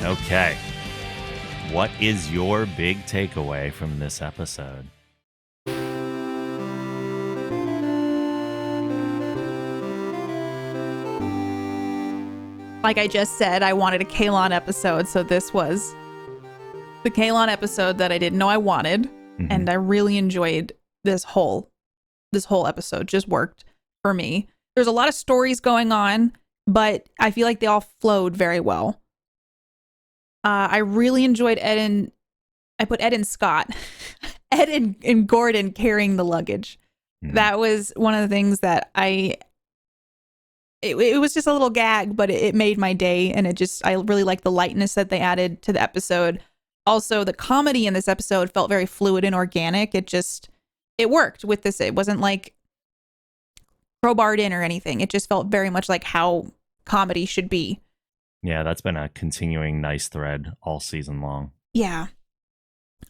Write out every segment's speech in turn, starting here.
Okay. What is your big takeaway from this episode? Like I just said, I wanted a Kalon episode, so this was the Kalon episode that I didn't know I wanted, and I really enjoyed this whole episode. Just worked for me. There's a lot of stories going on, but I feel like they all flowed very well. I really enjoyed Ed and I put Ed and Scott, Ed and Gordon carrying the luggage. That was one of the things that it was just a little gag, but it made my day. And I really liked the lightness that they added to the episode. Also, the comedy in this episode felt very fluid and organic. It worked with this. It wasn't like crowbarred in or anything. It just felt very much like how comedy should be. Yeah, that's been a continuing nice thread all season long. Yeah.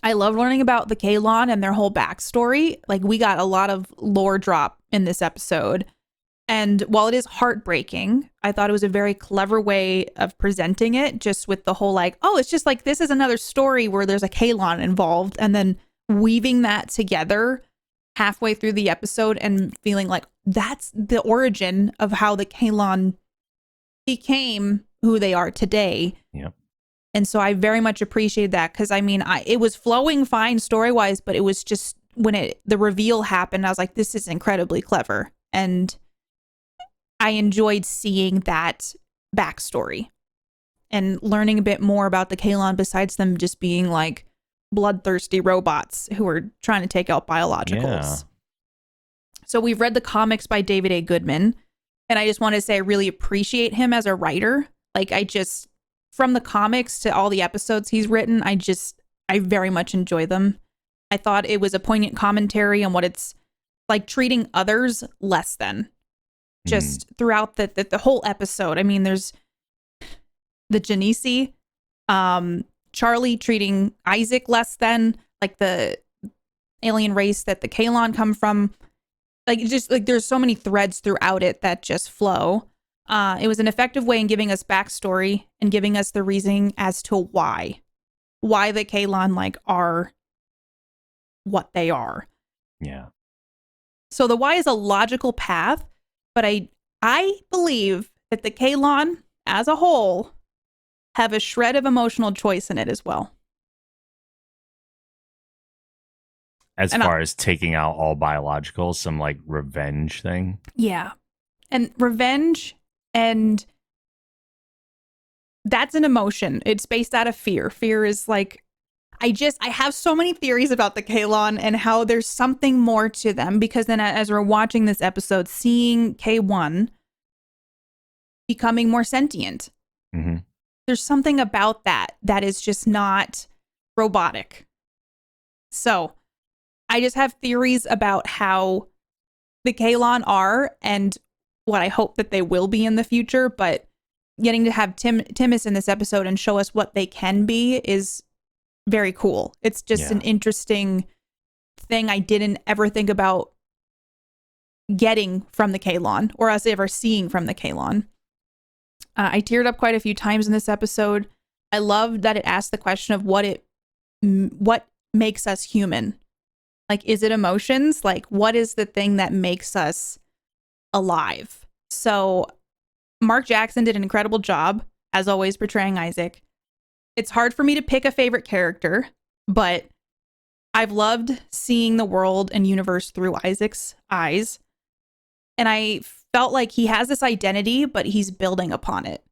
I love learning about the Kalon and their whole backstory. Like, we got a lot of lore drop in this episode. And while it is heartbreaking, I thought it was a very clever way of presenting it, just with the whole like, oh, it's just like this is another story where there's a Kalon involved, and then weaving that together halfway through the episode and feeling like that's the origin of how the Kalon became who they are today. Yep. And so I very much appreciated that, because I mean, it was flowing fine story-wise, but it was just when the reveal happened, I was like, this is incredibly clever. And I enjoyed seeing that backstory and learning a bit more about the Kalon besides them just being like bloodthirsty robots who are trying to take out biologicals. Yeah. So we've read the comics by David A. Goodman, and I just want to say I really appreciate him as a writer. Like, from the comics to all the episodes he's written, I very much enjoy them. I thought it was a poignant commentary on what it's like treating others less than. Just throughout the whole episode. I mean, there's the Genesi, Charlie treating Isaac less than, like the alien race that the Kalon come from. Like, just like there's so many threads throughout it that just flow. It was an effective way in giving us backstory and giving us the reasoning as to why the Kalon like are what they are. Yeah. So the why is a logical path. But I believe that the Kalon as a whole have a shred of emotional choice in it as well. As far as taking out all biologicals, some like revenge thing. Yeah. And revenge, and that's an emotion. It's based out of fear. Fear is like, I have so many theories about the Kalon and how there's something more to them, because then as we're watching this episode, seeing K1 becoming more sentient, there's something about that is just not robotic. So I just have theories about how the Kalon are and what I hope that they will be in the future, but getting to have Timus in this episode and show us what they can be is very cool. It's just an interesting thing I didn't ever think about getting from the Kalon, or us ever seeing from the Kalon. I teared up quite a few times in this episode. I loved that it asked the question of what makes us human. Like, is it emotions? Like, what is the thing that makes us alive? So Mark Jackson did an incredible job, as always, portraying Isaac. It's hard for me to pick a favorite character, but I've loved seeing the world and universe through Isaac's eyes. And I felt like he has this identity, but he's building upon it.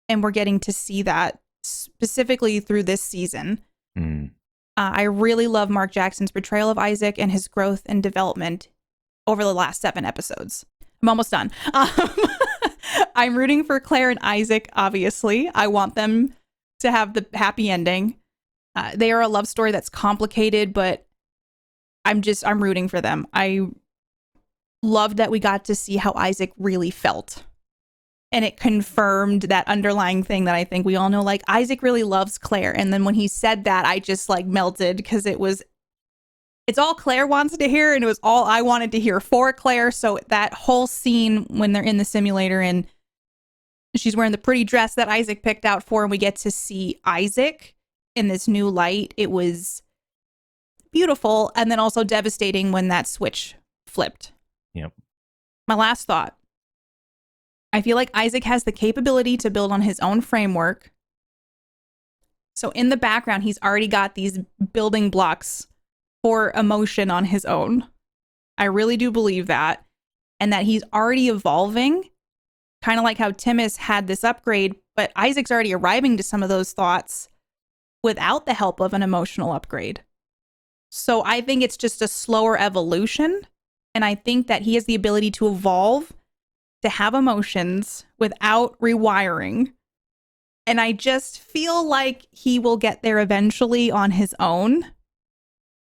And we're getting to see that specifically through this season. I really love Mark Jackson's portrayal of Isaac and his growth and development over the last 7 episodes. I'm almost done. I'm rooting for Claire and Isaac, obviously. I want them to have the happy ending. They are a love story that's complicated, but I'm rooting for them. I loved that we got to see how Isaac really felt. And it confirmed that underlying thing that I think we all know, like, Isaac really loves Claire. And then when he said that, I just like melted, because it's all Claire wants to hear, and it was all I wanted to hear for Claire. So that whole scene when they're in the simulator and She's wearing the pretty dress that Isaac picked out for, and we get to see Isaac in this new light. It was beautiful, and then also devastating when that switch flipped. Yep. My last thought. I feel like Isaac has the capability to build on his own framework. So in the background, he's already got these building blocks for emotion on his own. I really do believe that. And that he's already evolving, kind of like how Timus had this upgrade, but Isaac's already arriving to some of those thoughts without the help of an emotional upgrade. So I think it's just a slower evolution. And I think that he has the ability to evolve, to have emotions without rewiring. And I just feel like he will get there eventually on his own.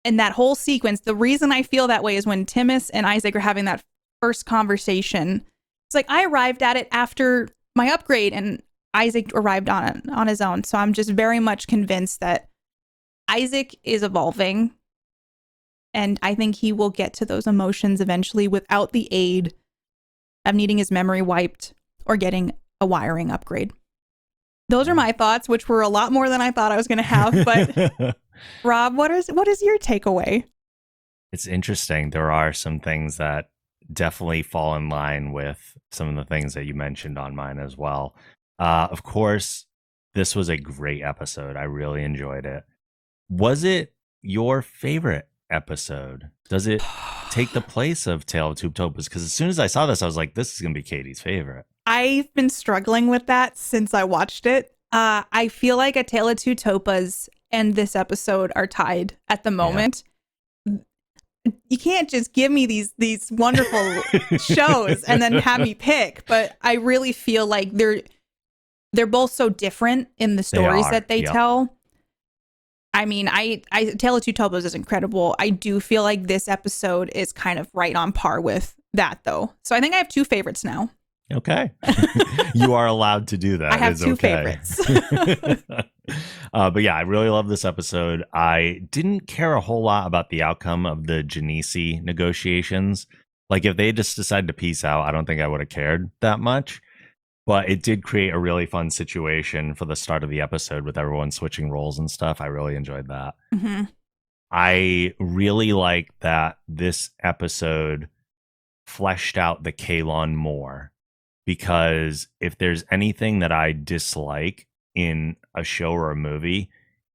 And that whole sequence, the reason I feel that way is when Timus and Isaac are having that first conversation. It's like I arrived at it after my upgrade and Isaac arrived on it on his own. So I'm just very much convinced that Isaac is evolving. And I think he will get to those emotions eventually without the aid of needing his memory wiped or getting a wiring upgrade. Those are my thoughts, which were a lot more than I thought I was going to have. But Rob, what is your takeaway? It's interesting. There are some things that definitely fall in line with some of the things that you mentioned on mine as well. Of course, this was a great episode. I really enjoyed it. Was it your favorite episode? Does it take the place of Tale of Two Topaz? Because as soon as I saw this, I was like, this is going to be Katie's favorite. I've been struggling with that since I watched it. I feel like A Tale of Two Topaz and this episode are tied at the moment. Yeah. You can't just give me these wonderful shows and then have me pick. But I really feel like they're both so different in the stories that they tell. I mean, I Tale of Two Topaz is incredible. I do feel like this episode is kind of right on par with that, though. So I think I have two favorites now. Okay. You are allowed to do that. I have two favorites. But yeah, I really love this episode. I didn't care a whole lot about the outcome of the Genesi negotiations. Like if they just decided to peace out, I don't think I would have cared that much. But it did create a really fun situation for the start of the episode with everyone switching roles and stuff. I really enjoyed that. Mm-hmm. I really like that this episode fleshed out the Kalon more. Because if there's anything that I dislike in a show or a movie,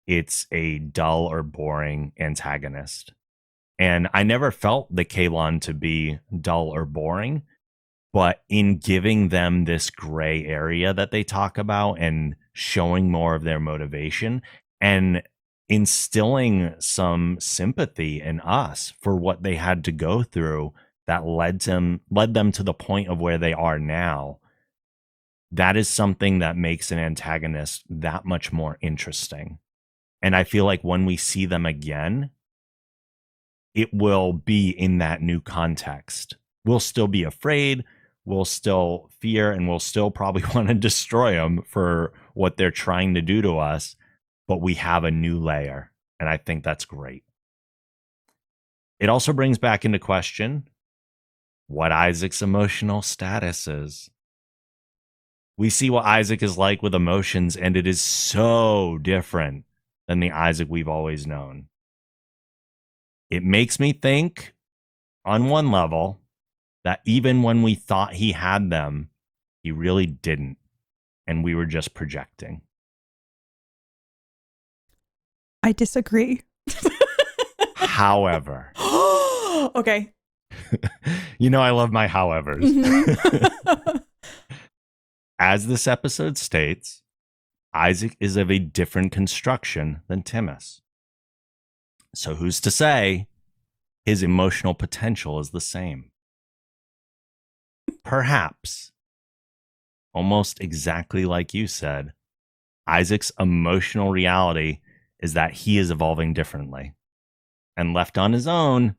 it's a dull or boring antagonist. And I never felt the Kalon to be dull or boring, but in giving them this gray area that they talk about and showing more of their motivation and instilling some sympathy in us for what they had to go through that led them to the point of where they are now. That is something that makes an antagonist that much more interesting. And I feel like when we see them again, it will be in that new context. We'll still be afraid, we'll still fear, and we'll still probably want to destroy them for what they're trying to do to us, but we have a new layer, and I think that's great. It also brings back into question what Isaac's emotional status is. We see what Isaac is like with emotions, and it is so different than the Isaac we've always known. It makes me think, on one level, that even when we thought he had them, he really didn't, and we were just projecting. I disagree. However. Okay. You know I love my howevers. Mm-hmm. As this episode states, Isaac is of a different construction than Timus. So who's to say his emotional potential is the same? Perhaps, almost exactly like you said, Isaac's emotional reality is that he is evolving differently. And left on his own,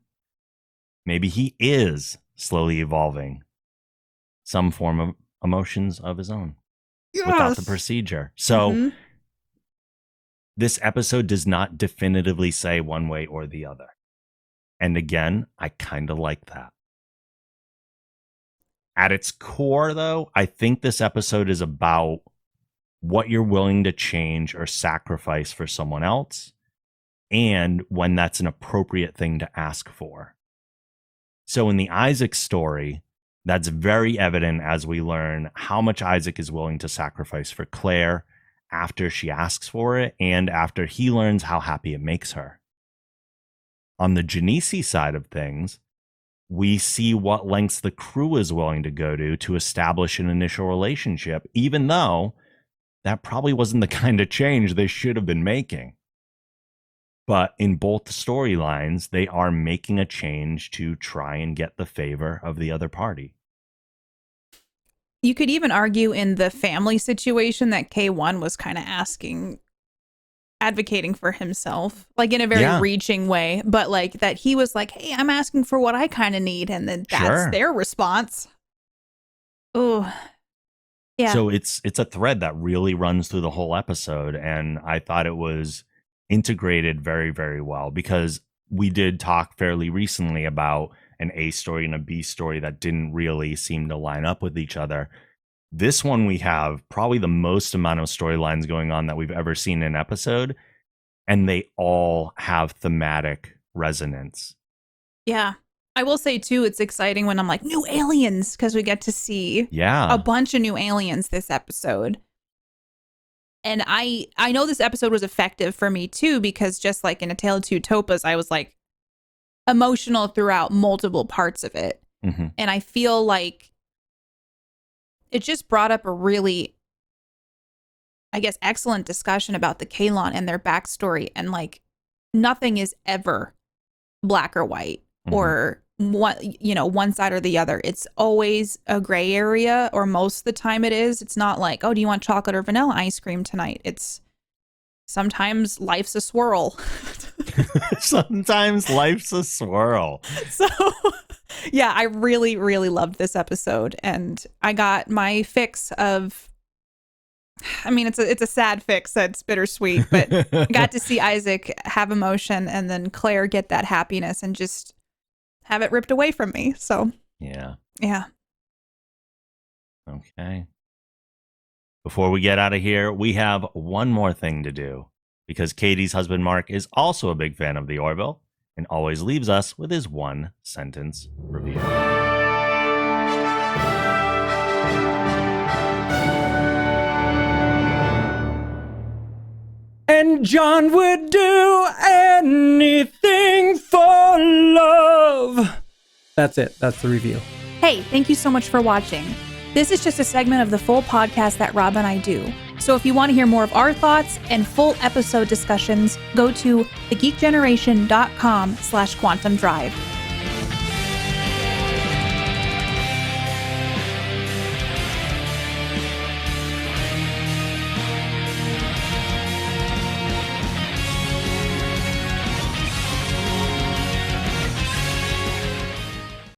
maybe he is slowly evolving some form of emotions of his own. Yes. Without the procedure. So this episode does not definitively say one way or the other. And again, I kind of like that. At its core, though, I think this episode is about what you're willing to change or sacrifice for someone else, and when that's an appropriate thing to ask for. So in the Isaac story, that's very evident as we learn how much Isaac is willing to sacrifice for Claire after she asks for it and after he learns how happy it makes her. On the Genesi side of things, we see what lengths the crew is willing to go to establish an initial relationship, even though that probably wasn't the kind of change they should have been making. But in both storylines, they are making a change to try and get the favor of the other party. You could even argue in the family situation that K1 was kind of advocating for himself, like in a very reaching way, but like that he was like, hey, I'm asking for what I kind of need. And then that's their response. Oh, yeah. So it's a thread that really runs through the whole episode. And I thought it was integrated very, very well, because we did talk fairly recently about an A story and a B story that didn't really seem to line up with each other. This one, we have probably the most amount of storylines going on that we've ever seen in an episode, and they all have thematic resonance. Yeah. I will say too, it's exciting when I'm like, new aliens, because we get to see a bunch of new aliens this episode. And I know this episode was effective for me too, because just like in A Tale of Two Topas, I was like emotional throughout multiple parts of it. Mm-hmm. And I feel like it just brought up a really, I guess, excellent discussion about the Kaylon and their backstory. And like nothing is ever black or white or one side or the other. It's always a gray area, or most of the time it is. It's not like, oh, do you want chocolate or vanilla ice cream tonight? It's sometimes life's a swirl. Sometimes life's a swirl. So yeah, I really, really loved this episode, and I got my fix of, I mean, it's a sad fix that's bittersweet, but I got to see Isaac have emotion and then Claire get that happiness and just have it ripped away from me. So yeah. Okay. Before we get out of here, we have one more thing to do, because Katie's husband Mark is also a big fan of the Orville and always leaves us with his one sentence review. And John would do anything for love. That's it. That's the review. Hey, thank you so much for watching. This is just a segment of the full podcast that Rob and I do. So if you want to hear more of our thoughts and full episode discussions, go to thegeekgeneration.com/quantum drive.